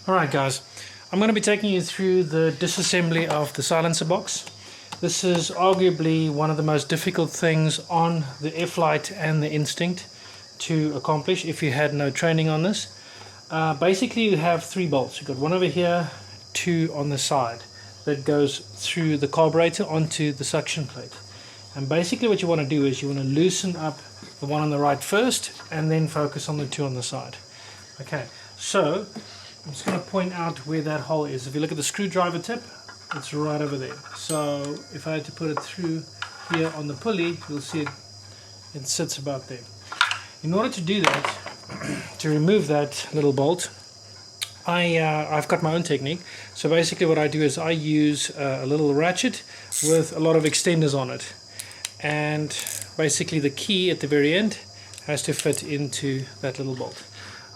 Alright guys, I'm going to be taking you through the disassembly of the silencer box. This is arguably one of the most difficult things on the F-Lite and the Instinct to accomplish if you had no training on this. Basically you have three bolts. You've got one over here, two on the side that goes through the carburetor onto the suction plate. And basically what you want to do is you want to loosen up the one on the right first and then focus on the two on the side. Okay, so I'm just going to point out where that hole is. If you look at the screwdriver tip, it's right over there. So if I had to put it through here on the pulley, you'll see it sits about there. In order to do that, to remove that little bolt, I've got my own technique. So basically what I do is I use a little ratchet with a lot of extenders on it. And basically the key at the very end has to fit into that little bolt.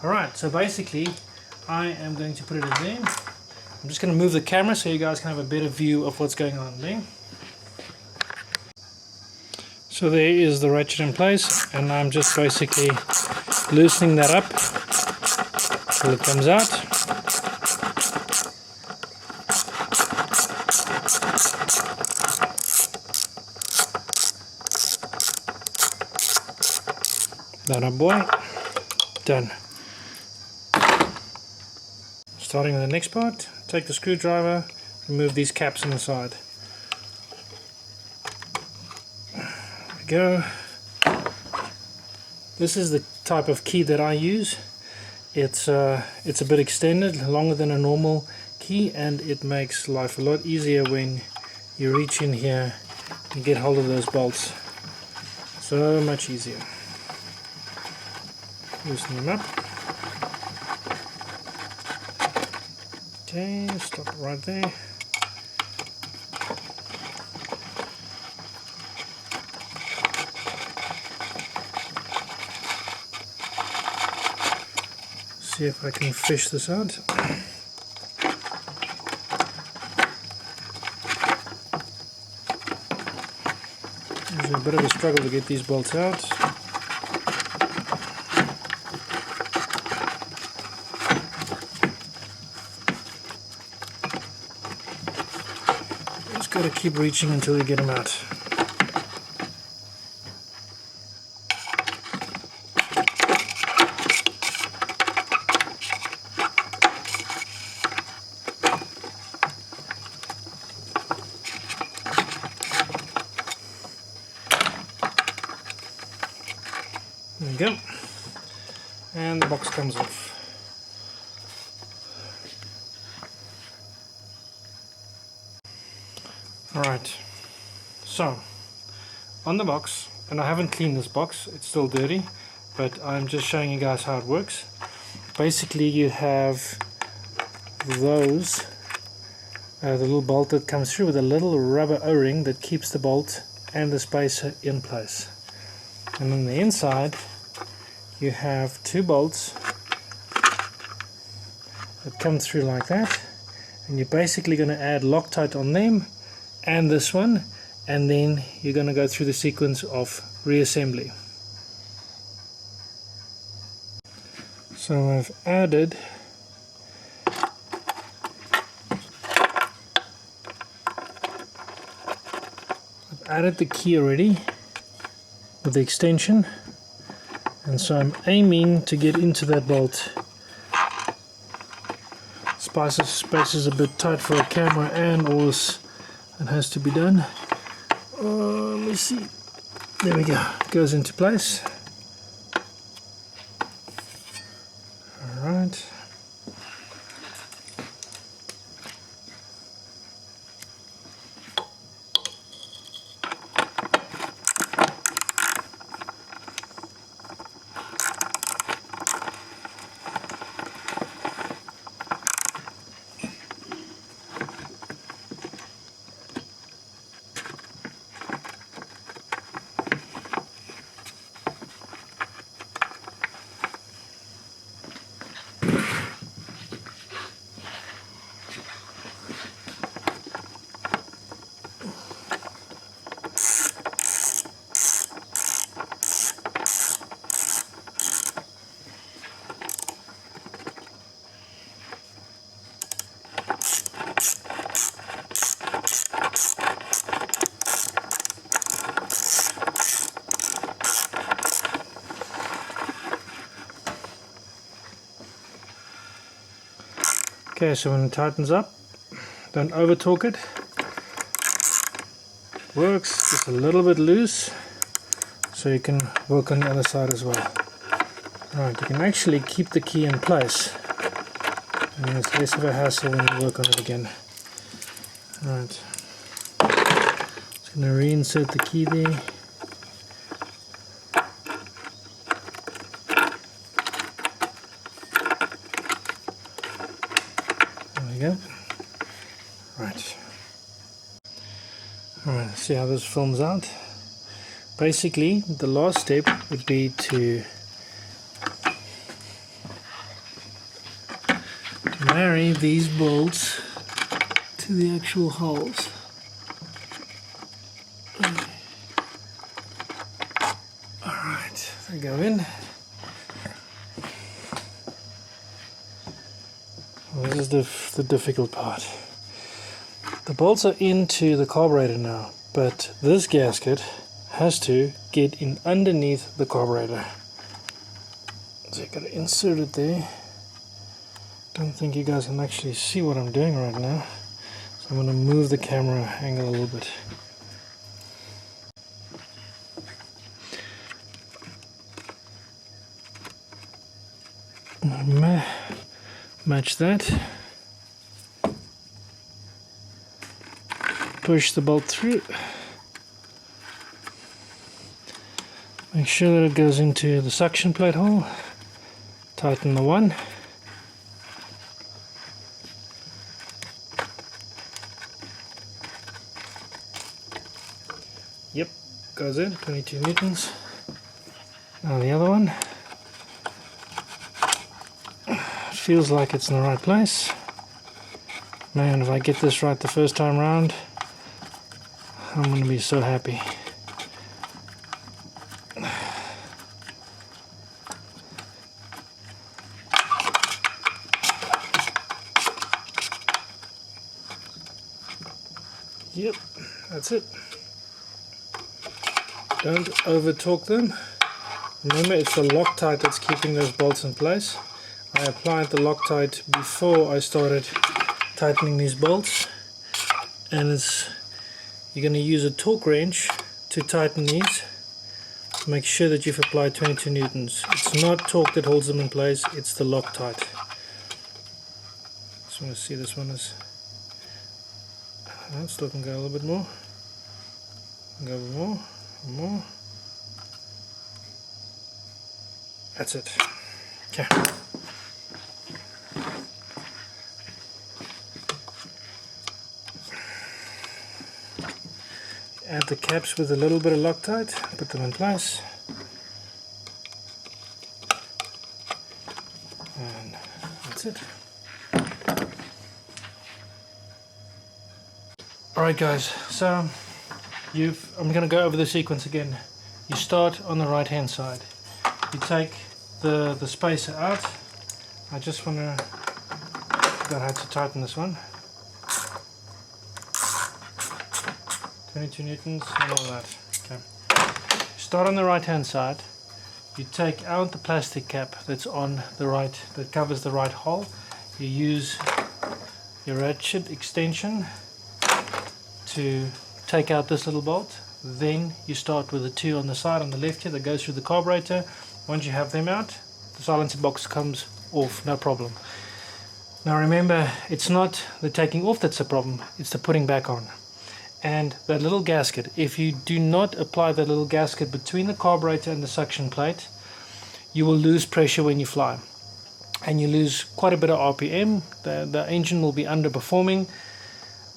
Alright, so basically I am going to put it in there. I'm just going to move the camera so you guys can have a better view of what's going on there. So there is the ratchet in place, and I'm just basically loosening that up till it comes out. That up, boy. Done. Starting with the next part, take the screwdriver, remove these caps on the side. There we go. This is the type of key that I use. It's a bit extended, longer than a normal key, and it makes life a lot easier when you reach in here and get hold of those bolts. So much easier. Loosen them up. Okay, stop it right there. See if I can fish this out. There's a bit of a struggle to get these bolts out. Got to keep reaching until you get them out. There you go. And the box comes off. Alright, so on the box, and I haven't cleaned this box, it's still dirty, but I'm just showing you guys how it works. Basically you have those, the little bolt that comes through with a little rubber o-ring that keeps the bolt and the spacer in place. And on the inside you have two bolts that come through like that, and you're basically going to add Loctite on them and this one, and then you're going to go through the sequence of reassembly. So I've added the key already with the extension, and so I'm aiming to get into that bolt. Space is a bit tight for a camera and all this. It has to be done. Let's see. There we go. It goes into place. All right. Okay, so when it tightens up, don't over torque it. Works just a little bit loose, so you can work on the other side as well. Right, you can actually keep the key in place, and it's less of a hassle when you work on it again. Right, just going to reinsert the key there. There we go. Right. Alright, let's see how this films out. Basically, the last step would be to marry these bolts to the actual holes. Alright, they go in. Well, this is the difficult part. The bolts are into the carburetor now, but this gasket has to get in underneath the carburetor. So you've got to insert it there. Don't think you guys can actually see what I'm doing right now, so I'm going to move the camera angle a little bit. Match that. Push the bolt through. Make sure that it goes into the suction plate hole. Tighten the one. Yep, goes in, 22 newtons. Now the other one. Feels like it's in the right place. Man, if I get this right the first time round, I'm going to be so happy. Yep, that's it. Don't over torque them. Remember, it's the Loctite that's keeping those bolts in place. I applied the Loctite before I started tightening these bolts, and you're going to use a torque wrench to tighten these. Make sure that you've applied 22 newtons. It's not torque that holds them in place, it's the Loctite. Just want to see this one is. Still can go a little bit more. Go more, more. That's it. Okay. Add the caps with a little bit of Loctite, put them in place, and that's it. Alright guys, so I'm going to go over the sequence again. You start on the right hand side. You take the spacer out. I just want to figure out how to tighten this one. 22 newtons and all that. Okay. Start on the right hand side. You take out the plastic cap that's on the right, that covers the right hole. You use your ratchet extension to take out this little bolt. Then you start with the two on the side on the left here that goes through the carburetor. Once you have them out, the silencer box comes off, no problem. Now remember, it's not the taking off that's the problem, it's the putting back on. And that little gasket, if you do not apply that little gasket between the carburetor and the suction plate, you will lose pressure when you fly, and you lose quite a bit of RPM. The engine will be underperforming,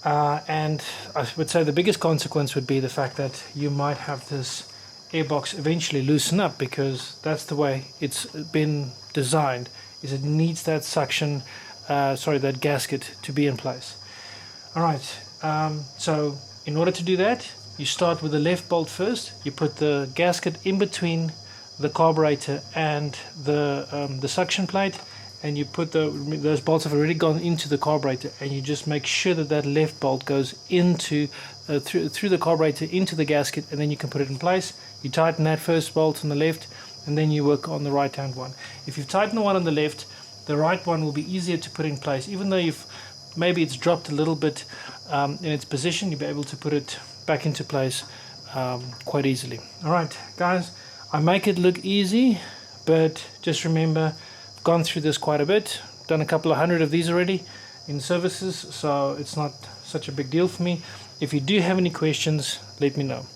and I would say the biggest consequence would be the fact that you might have this airbox eventually loosen up, because that's the way it's been designed, is it needs that suction, that gasket to be in place. Alright, so in order to do that, you start with the left bolt first. You put the gasket in between the carburetor and the suction plate, and you put those bolts have already gone into the carburetor, and you just make sure that that left bolt goes into through the carburetor into the gasket, and then you can put it in place. You tighten that first bolt on the left, and then you work on the right hand one. If you've tightened the one on the left, the right one will be easier to put in place. Even though maybe it's dropped a little bit in its position, you'll be able to put it back into place quite easily. Alright guys, I make it look easy, but just remember, I've gone through this quite a bit, done a couple of hundred of these already in services, so it's not such a big deal for me. If you do have any questions, let me know.